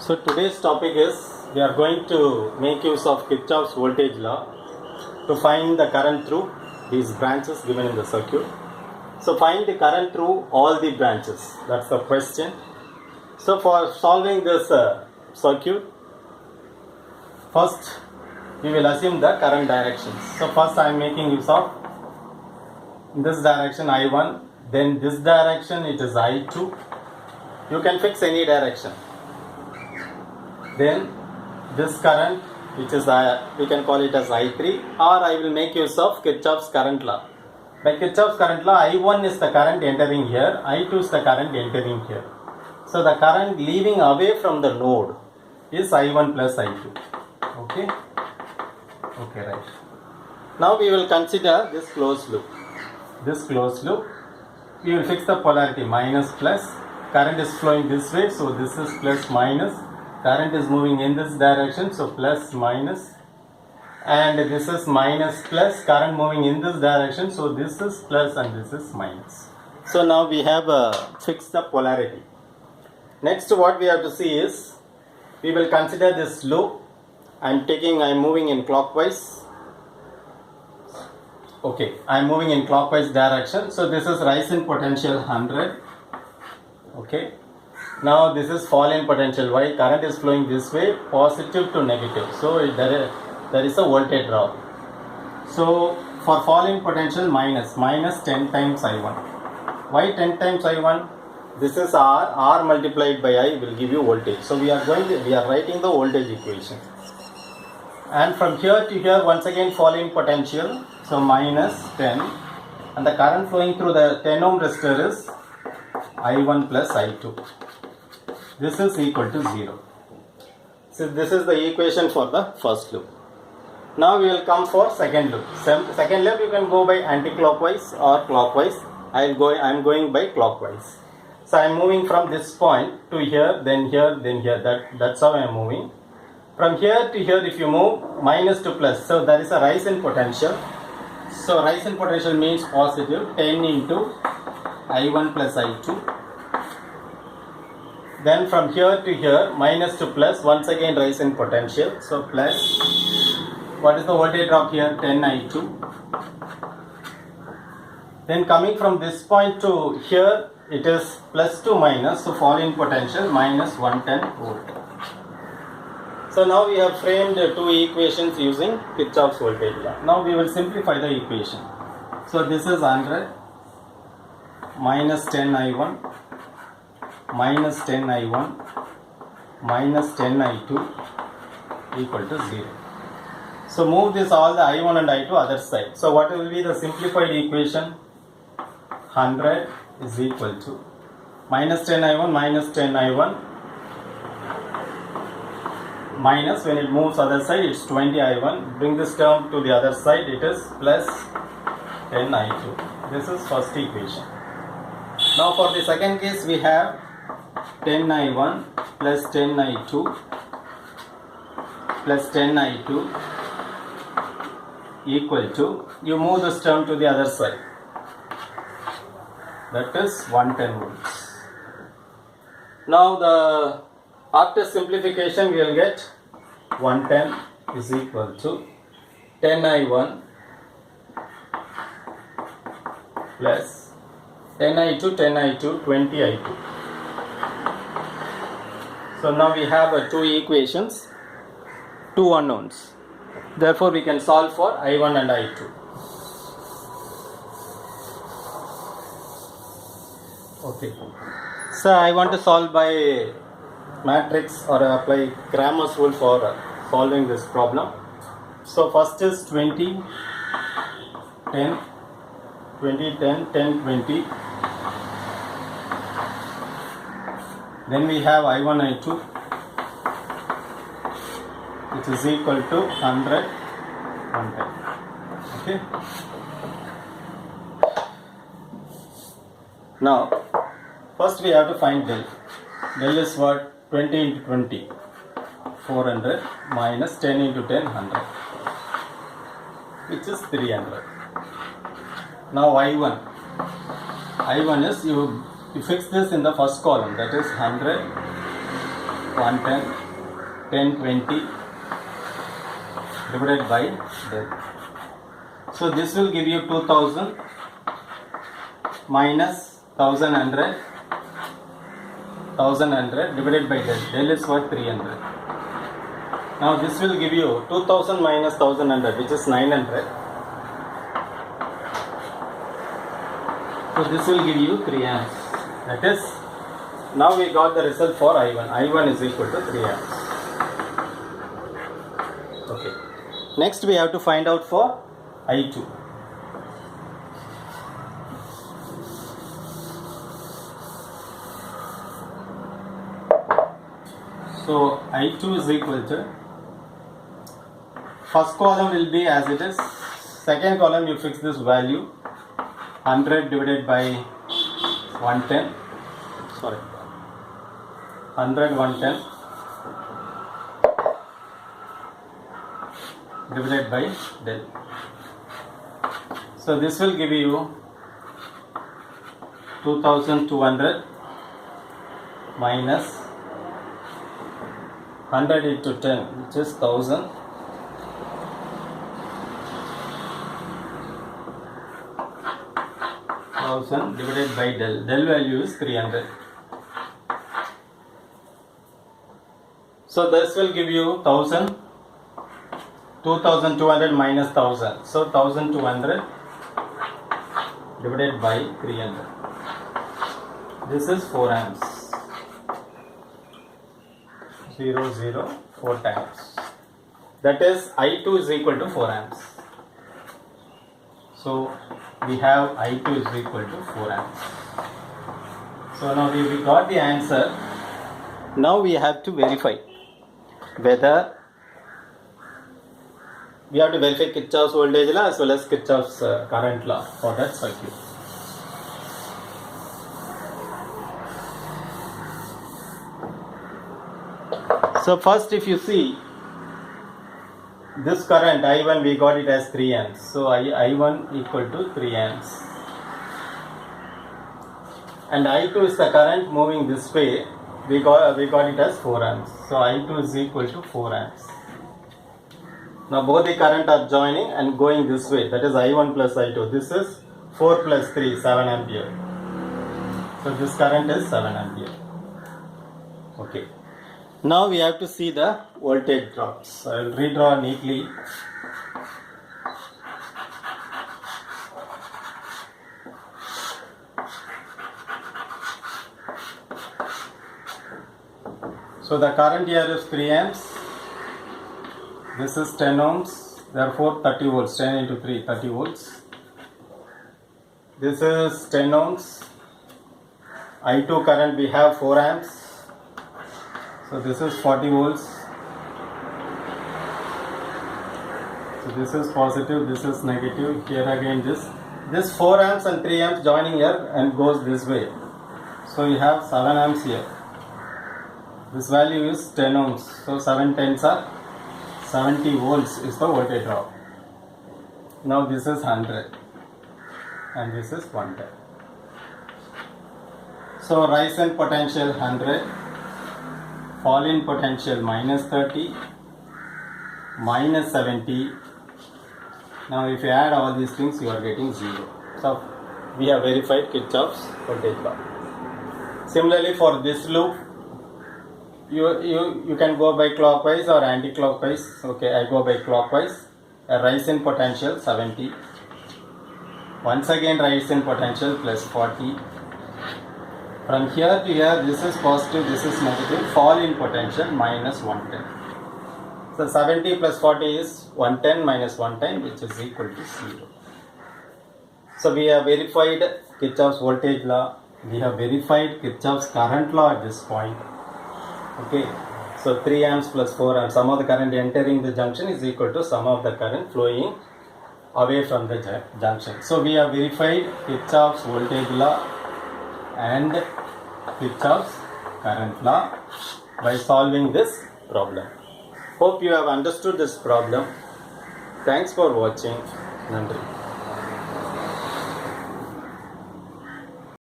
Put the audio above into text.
So today's topic is we are going to make use of Kirchhoff's voltage law to find the current through these branches given in the circuit. So find the current through all the branches. That's the question. So for solving this circuit, first we will assume the current directions. So first I am making use of this direction I1, then this direction it is I2. You can fix any direction. Then this current, which is we can call it as I3, or I will make use of Kirchhoff's current law. By Kirchhoff's current law, I1 is the current entering here, I2 is the current entering here. So the current leaving away from the node is I1 plus I2. Okay? Okay, right. Now we will consider this closed loop. This closed loop, we will fix the polarity minus plus. Current is flowing this way, so this is plus minus. Current is moving in this direction, so plus minus, and this is minus plus, current moving in this direction, so this is plus and this is minus. So now we have fixed the polarity. Next what we have to see is, we will consider this loop. I am moving in clockwise. Okay, I am moving in clockwise direction, so this is rise in potential 100. Okay. Now this is fall in potential. Why? Current is flowing this way, positive to negative. So there is a voltage drop. So for fall in potential minus 10 times I1. Why 10 times I1? This is R multiplied by I will give you voltage. So we are writing the voltage equation. And from here to here, once again fall in potential. So minus 10, and the current flowing through the 10 ohm resistor is I1 plus I2. This is equal to 0. So this is the equation for the first loop. Now we will come for second loop. Second loop you can go by anti-clockwise or clockwise. I am going by clockwise. So I am moving from this point to here, then here, then here. That's how I am moving. From here to here, if you move minus to plus, so there is a rise in potential. So rise in potential means positive 10 into I1 plus I2. Then from here to here, minus to plus, once again rise in potential. So plus, what is the voltage drop here? 10 I2. Then coming from this point to here, it is plus to minus, so fall in potential minus 110 volt. So now we have framed two equations using Kirchhoff's voltage law. Now we will simplify the equation. So this is 100 minus 10 I1 minus 10 I1 minus 10 I2 equal to 0. So move this all the I1 and I2 other side. So what will be the simplified equation? 100 is equal to minus 10 I1 minus 10 I1 minus, when it moves other side, it's 20 I1. Bring this term to the other side, it is plus 10 I2. This is first equation. Now for the second case, we have 10 I1 plus 10 I2 plus 10 I2 equal to, you move this term to the other side, that is 110 volts. Now after simplification we will get 110 is equal to 10 I1 plus 10 I2, 20 I2. So now we have two equations, two unknowns. Therefore we can solve for I1 and I2. Okay. So I want to solve by matrix or apply Cramer's rule for solving this problem. So first is 20, 10, 20, 10, 10, 20. Then we have I1, I2, which is equal to 100, 110. Okay. Now, first we have to find del. Del is what? 20 into 20, 400 minus 10 into 10, 100, which is 300. Now I1 is, you fix this in the first column, that is 100 110, 10, 20 divided by del. So this will give you 2000 minus 1100 divided by del. Del is what? 300. Now this will give you 2000 minus 1100, which is 900. So this will give you 3 amps. That is, now we got the result for I1. I1 is equal to 3 amps. Okay. Next we have to find out for I2. So I2 is equal to, first column will be as it is, second column you fix this value 100 divided by 110, sorry, 100 110 divided by del. So this will give you 2200 minus 100 into 10, which is 1000. 1000 divided by del. Del value is 300. So this will give you 1000. 2200 minus 1000. So 1200 divided by 300. This is 4 amps. 0, 0, 4 times. That is I2 is equal to 4 amps. So we have I2 is equal to 4 amps. So now we got the answer. Now we have to verify whether we have to verify Kirchhoff's voltage law as well as Kirchhoff's current law for that circuit. So first, if you see this current I1, we got it as 3 amps. So I1 equal to 3 amps. And I2 is the current moving this way. We got it as 4 amps. So I2 is equal to 4 amps. Now both the current are joining and going this way. That is I1 plus I2. This is 4 plus 3, 7 ampere. So this current is 7 ampere. Okay. Now we have to see the voltage drops. I will redraw neatly. So the current here is 3 amps. This is 10 ohms. Therefore 30 volts. 10 into 3, 30 volts. This is 10 ohms. I2 current we have 4 amps. So this is 40 volts. So this is positive, this is negative. Here again this 4 amps and 3 amps joining here and goes this way. So you have 7 amps here. This value is 10 ohms. So 7 tenths are 70 volts is the voltage drop. Now this is 100 and this is 110. So rise in potential 100. Fall in potential minus 30, minus 70. Now if you add all these things, you are getting 0. So we have verified Kirchhoff's voltage law. Similarly for this loop, you can go by clockwise or anti-clockwise. Okay, I go by clockwise. A rise in potential 70. Once again rise in potential plus 40. From here to here, this is positive, this is negative. Fall in potential minus 110. So 70 plus 40 is 110 minus 110, which is equal to 0. So we have verified Kirchhoff's voltage law. We have verified Kirchhoff's current law at this point. Okay. So 3 amps plus 4 amps. Sum of the current entering the junction is equal to sum of the current flowing away from the junction. So we have verified Kirchhoff's voltage law and Kirchhoff's current law by solving this problem. Hope you have understood this problem. Thanks for watching. Nandri.